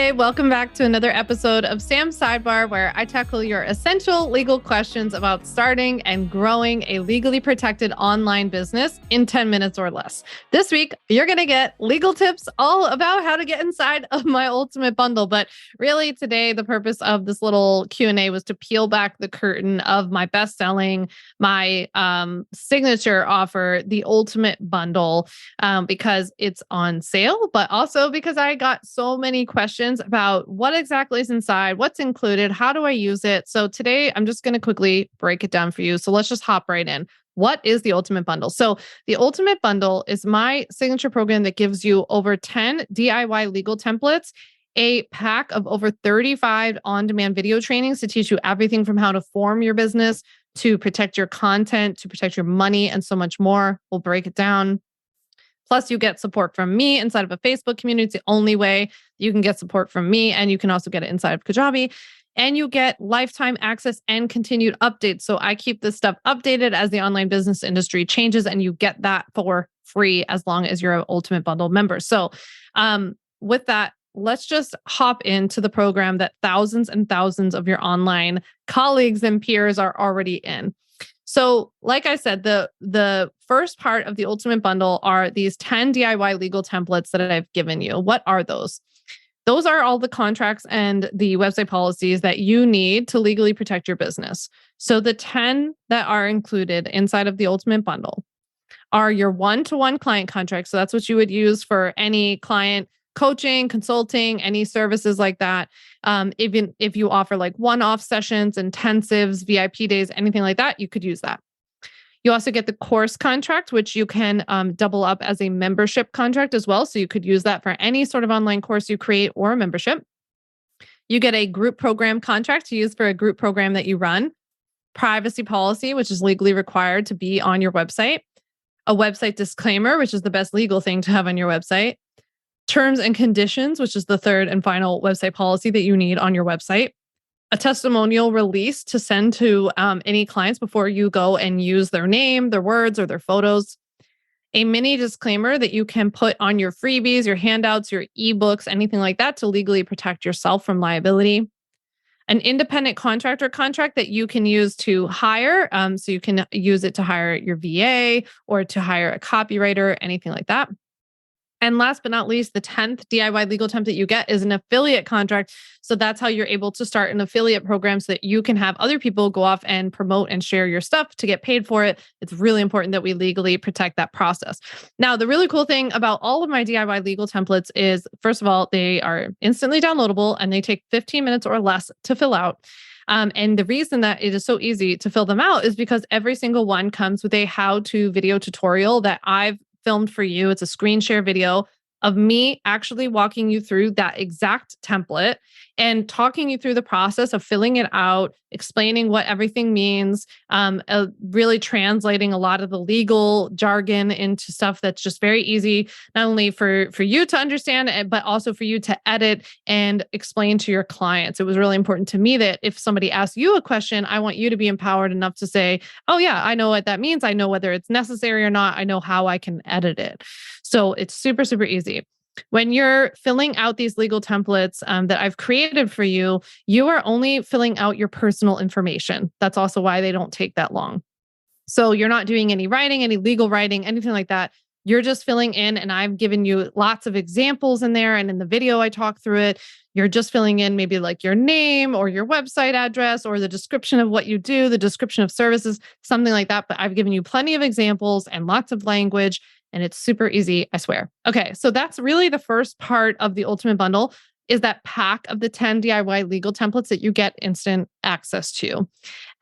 Hey, welcome back to another episode of Sam's Sidebar, where I tackle your essential legal questions about starting and growing a legally protected online business in 10 minutes or less. This week, you're going to get legal tips all about how to get inside of my ultimate bundle. But really today, the purpose of this little Q&A was to peel back the curtain of my best-selling, my signature offer, the ultimate bundle, because it's on sale, but also because I got so many questions about what exactly is inside, what's included, how do I use it? So today I'm just going to quickly break it down for you. So let's just hop right in. What is the Ultimate Bundle? So the Ultimate Bundle is my signature program that gives you over 10 DIY legal templates, a pack of over 35 on-demand video trainings to teach you everything from how to form your business, to protect your content, to protect your money, and so much more. We'll break it down. Plus, you get support from me inside of a Facebook community. It's the only way you can get support from me. And you can also get it inside of Kajabi. And you get lifetime access and continued updates. So I keep this stuff updated as the online business industry changes, and you get that for free as long as you're an Ultimate Bundle member. So with that, let's just hop into the program that thousands and thousands of your online colleagues and peers are already in. So like I said, the first part of the Ultimate Bundle are these 10 DIY legal templates that I've given you. What are those? Those are all the contracts and the website policies that you need to legally protect your business. So the 10 that are included inside of the Ultimate Bundle are your one-to-one client contracts. So that's what you would use for any client coaching, consulting, any services like that. Even if you offer like one-off sessions, intensives, VIP days, anything like that, you could use that. You also get the course contract, which you can double up as a membership contract as well. So you could use that for any sort of online course you create or a membership. You get a group program contract to use for a group program that you run. Privacy policy, which is legally required to be on your website. A website disclaimer, which is the best legal thing to have on your website. Terms and conditions, which is the third and final website policy that you need on your website. A testimonial release to send to any clients before you go and use their name, their words, or their photos. A mini disclaimer that you can put on your freebies, your handouts, your ebooks, anything like that to legally protect yourself from liability. An independent contractor contract that you can use to hire. So you can use it to hire your VA or to hire a copywriter, anything like that. And last but not least, the 10th DIY legal template you get is an affiliate contract. So that's how you're able to start an affiliate program so that you can have other people go off and promote and share your stuff to get paid for it. It's really important that we legally protect that process. Now, the really cool thing about all of my DIY legal templates is, first of all, they are instantly downloadable and they take 15 minutes or less to fill out. And the reason that it is so easy to fill them out is because every single one comes with a how-to video tutorial that I've filmed for you. It's a screen share video of me actually walking you through that exact template and talking you through the process of filling it out, explaining what everything means, really translating a lot of the legal jargon into stuff that's just very easy, not only for you to understand, but also for you to edit and explain to your clients. It was really important to me that if somebody asks you a question, I want you to be empowered enough to say, oh yeah, I know what that means. I know whether it's necessary or not. I know how I can edit it. So it's super, super easy. When you're filling out these legal templates that I've created for you, you are only filling out your personal information. That's also why they don't take that long. So you're not doing any writing, any legal writing, anything like that. You're just filling in, and I've given you lots of examples in there. And in the video, I talk through it. You're just filling in maybe like your name or your website address or the description of what you do, the description of services, something like that. But I've given you plenty of examples and lots of language. And it's super easy, I swear. Okay, so that's really the first part of the Ultimate Bundle, is that pack of the 10 DIY legal templates that you get instant access to.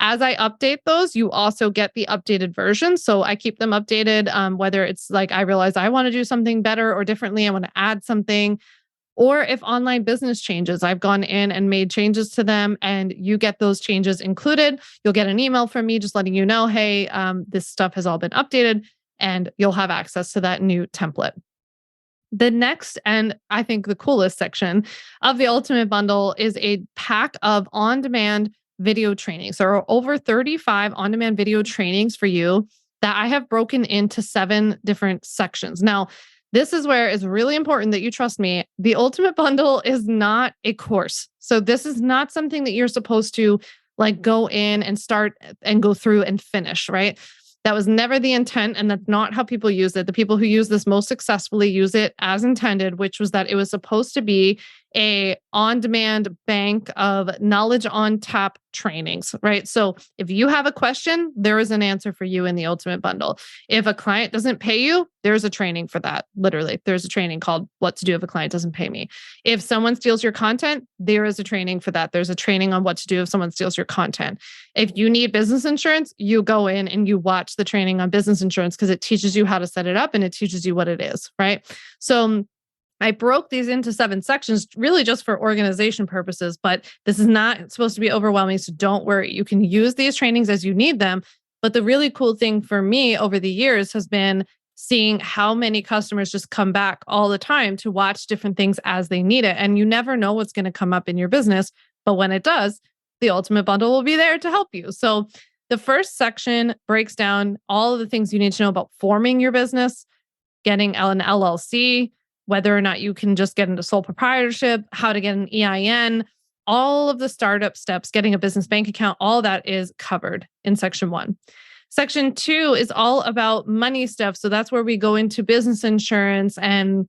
As I update those, you also get the updated version. So I keep them updated, whether it's like I realize I want to do something better or differently, I want to add something, or if online business changes, I've gone in and made changes to them and you get those changes included. You'll get an email from me just letting you know, hey, this stuff has all been updated, and you'll have access to that new template. The next, and I think the coolest section of the Ultimate Bundle, is a pack of on-demand video trainings. There are over 35 on-demand video trainings for you that I have broken into 7 different sections. Now, This is where it's really important that you trust me. The Ultimate Bundle is not a course. So this is not something that you're supposed to like go in and start and go through and finish, right? That was never the intent, and that's not how people use it. The people who use this most successfully use it as intended, which was that it was supposed to be a on-demand bank of knowledge on tap trainings, right? So if you have a question, there is an answer for you in the Ultimate Bundle. If a client doesn't pay you, there's a training for that. Literally, there's a training called What to Do If a Client Doesn't Pay Me. If someone steals your content, there is a training for that. There's a training on what to do if someone steals your content. If you need business insurance, you go in and you watch the training on business insurance because it teaches you how to set it up and it teaches you what it is, right? So I broke these into 7 sections really just for organization purposes, but this is not supposed to be overwhelming. So don't worry. You can use these trainings as you need them. But the really cool thing for me over the years has been seeing how many customers just come back all the time to watch different things as they need it. And you never know what's going to come up in your business. But when it does, the Ultimate Bundle will be there to help you. So the first section breaks down all of the things you need to know about forming your business, getting an LLC, whether or not you can just get into sole proprietorship, how to get an EIN, all of the startup steps, getting a business bank account, all that is covered in section 1. Section 2 is all about money stuff. So that's where we go into business insurance and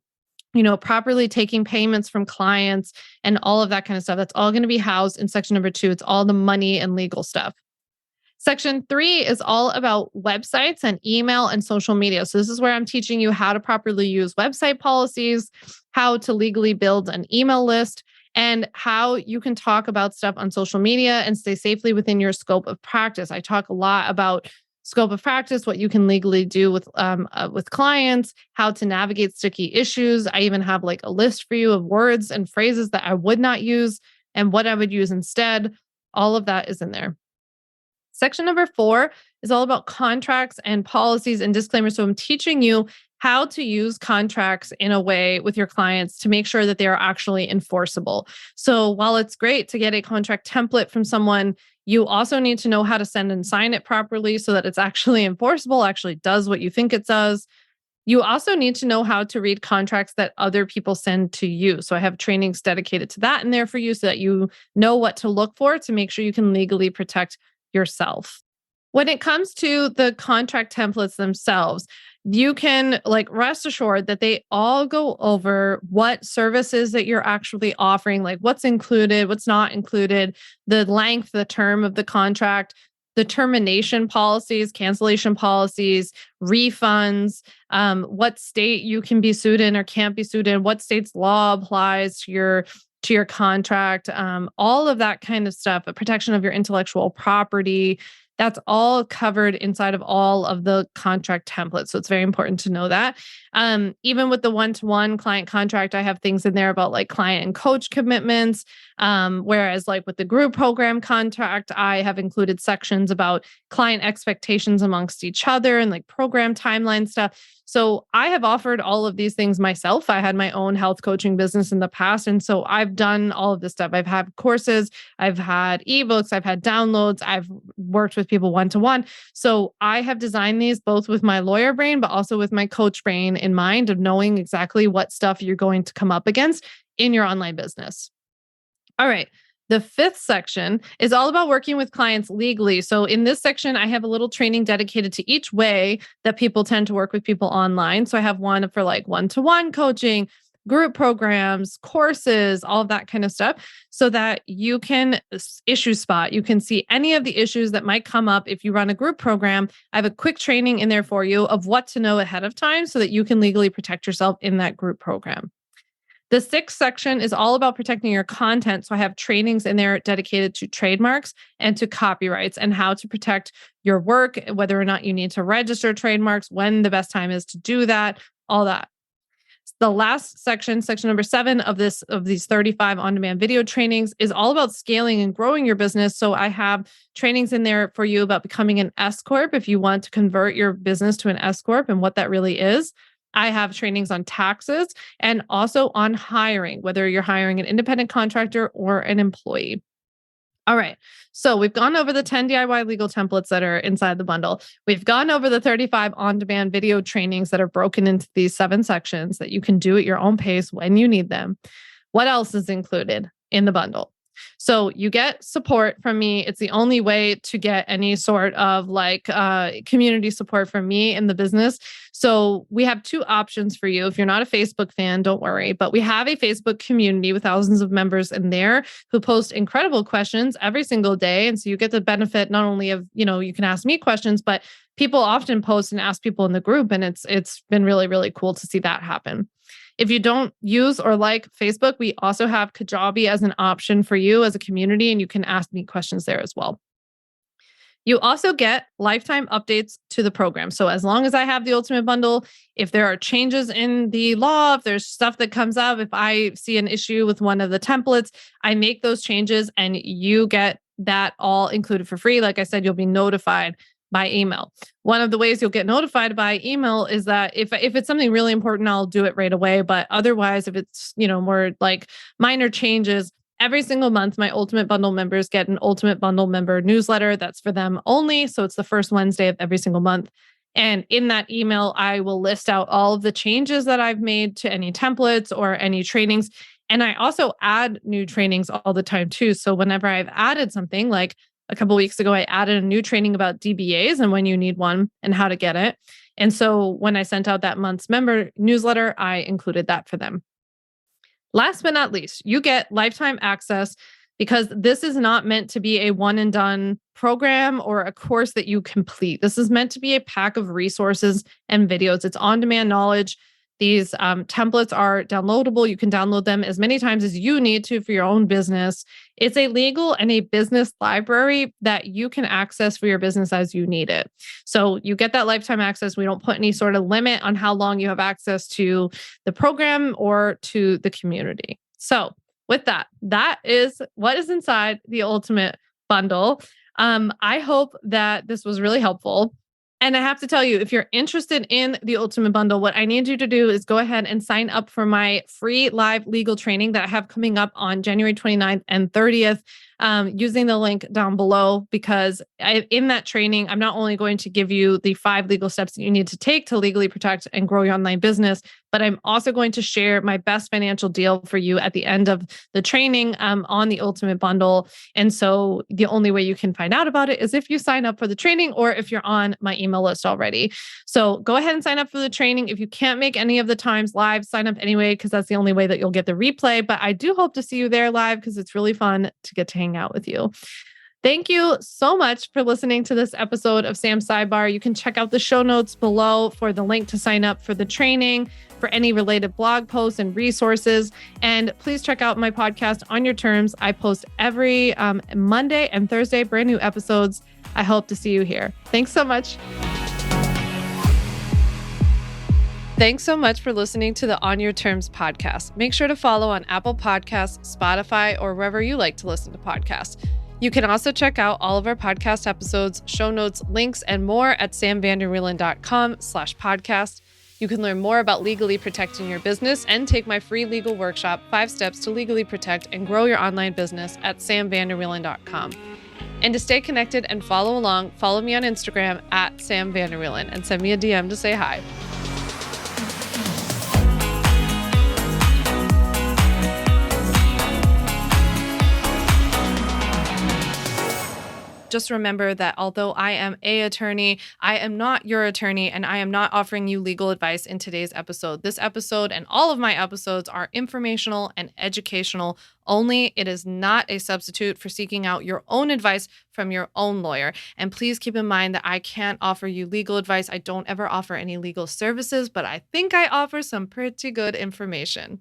properly taking payments from clients and all of that kind of stuff. That's all going to be housed in section number 2. It's all the money and legal stuff. Section 3 is all about websites and email and social media. So this is where I'm teaching you how to properly use website policies, how to legally build an email list, and how you can talk about stuff on social media and stay safely within your scope of practice. I talk a lot about scope of practice, what you can legally do with clients, how to navigate sticky issues. I even have like a list for you of words and phrases that I would not use and what I would use instead. All of that is in there. Section number 4 is all about contracts and policies and disclaimers. So I'm teaching you how to use contracts in a way with your clients to make sure that they are actually enforceable. So while it's great to get a contract template from someone, you also need to know how to send and sign it properly so that it's actually enforceable, actually does what you think it does. You also need to know how to read contracts that other people send to you. So I have trainings dedicated to that in there for you so that you know what to look for to make sure you can legally protect yourself. When it comes to the contract templates themselves, you can rest assured that they all go over what services that you're actually offering, like what's included, what's not included, the length, the term of the contract, the termination policies, cancellation policies, refunds, what state you can be sued in or can't be sued in, what state's law applies to your contract, all of that kind of stuff, a protection of your intellectual property. That's all covered inside of all of the contract templates. So it's very important to know that. Even with the one-to-one client contract, I have things in there about like client and coach commitments. Whereas like with the group program contract, I have included sections about client expectations amongst each other and like program timeline stuff. So I have offered all of these things myself. I had my own health coaching business in the past. And so I've done all of this stuff. I've had courses, I've had ebooks, I've had downloads, I've worked with people one-to-one. So I have designed these both with my lawyer brain, but also with my coach brain in mind of knowing exactly what stuff you're going to come up against in your online business. All right. The 5th section is all about working with clients legally. So in this section, I have a little training dedicated to each way that people tend to work with people online. So I have one for like one-to-one coaching, group programs, courses, all of that kind of stuff, so that you can issue spot. You can see any of the issues that might come up if you run a group program. I have a quick training in there for you of what to know ahead of time so that you can legally protect yourself in that group program. The 6th section is all about protecting your content. So I have trainings in there dedicated to trademarks and to copyrights and how to protect your work, whether or not you need to register trademarks, when the best time is to do that, all that. The last section, section number 7 of these 35 on-demand video trainings, is all about scaling and growing your business. So I have trainings in there for you about becoming an S Corp if you want to convert your business to an S Corp and what that really is. I have trainings on taxes and also on hiring, whether you're hiring an independent contractor or an employee. All right. So we've gone over the 10 DIY legal templates that are inside the bundle. We've gone over the 35 on-demand video trainings that are broken into these 7 sections that you can do at your own pace when you need them. What else is included in the bundle? So you get support from me. It's the only way to get any sort of community support from me in the business. So we have 2 options for you. If you're not a Facebook fan, don't worry, but we have a Facebook community with thousands of members in there who post incredible questions every single day. And so you get the benefit not only of, you can ask me questions, but people often post and ask people in the group. And it's been really, really cool to see that happen. If you don't use or like Facebook, we also have Kajabi as an option for you as a community, and you can ask me questions there as well. You also get lifetime updates to the program. So as long as I have the Ultimate Bundle, if there are changes in the law, if there's stuff that comes up, if I see an issue with one of the templates, I make those changes and you get that all included for free. Like I said, you'll be notified by email. One of the ways you'll get notified by email is that if it's something really important, I'll do it right away. But otherwise, if it's, more like minor changes, every single month, my Ultimate Bundle members get an Ultimate Bundle member newsletter that's for them only. So it's the first Wednesday of every single month. And in that email, I will list out all of the changes that I've made to any templates or any trainings. And I also add new trainings all the time too. So whenever I've added something, like a couple of weeks ago, I added a new training about DBAs and when you need one and how to get it. And so when I sent out that month's member newsletter, I included that for them. Last but not least, you get lifetime access because this is not meant to be a one and done program or a course that you complete. This is meant to be a pack of resources and videos. It's on-demand knowledge. These templates are downloadable. You can download them as many times as you need to for your own business. It's a legal and a business library that you can access for your business as you need it. So you get that lifetime access. We don't put any sort of limit on how long you have access to the program or to the community. So with that is what is inside the Ultimate Bundle. I hope that this was really helpful. And I have to tell you, if you're interested in the Ultimate Bundle, what I need you to do is go ahead and sign up for my free live legal training that I have coming up on January 29th and 30th, using the link down below, because in that training, I'm not only going to give you the 5 legal steps that you need to take to legally protect and grow your online business, but I'm also going to share my best financial deal for you at the end of the training on the Ultimate Bundle. And so the only way you can find out about it is if you sign up for the training or if you're on my email list already. So go ahead and sign up for the training. If you can't make any of the times live, sign up anyway, because that's the only way that you'll get the replay. But I do hope to see you there live because it's really fun to get to hang out with you. Thank you so much for listening to this episode of Sam's Sidebar. You can check out the show notes below for the link to sign up for the training, for any related blog posts and resources. And please check out my podcast, On Your Terms. I post every Monday and Thursday, brand new episodes. I hope to see you here. Thanks so much. Thanks so much for listening to the On Your Terms podcast. Make sure to follow on Apple Podcasts, Spotify, or wherever you like to listen to podcasts. You can also check out all of our podcast episodes, show notes, links, and more at samvanderwielen.com/podcast. You can learn more about legally protecting your business and take my free legal workshop, 5 Steps to Legally Protect and Grow Your Online Business at samvanderwielen.com. And to stay connected and follow along, follow me on Instagram at samvanderwielen and send me a DM to say hi. Just remember that although I am an attorney, I am not your attorney, and I am not offering you legal advice in today's episode. This episode and all of my episodes are informational and educational only. It is not a substitute for seeking out your own advice from your own lawyer. And please keep in mind that I can't offer you legal advice. I don't ever offer any legal services, but I think I offer some pretty good information.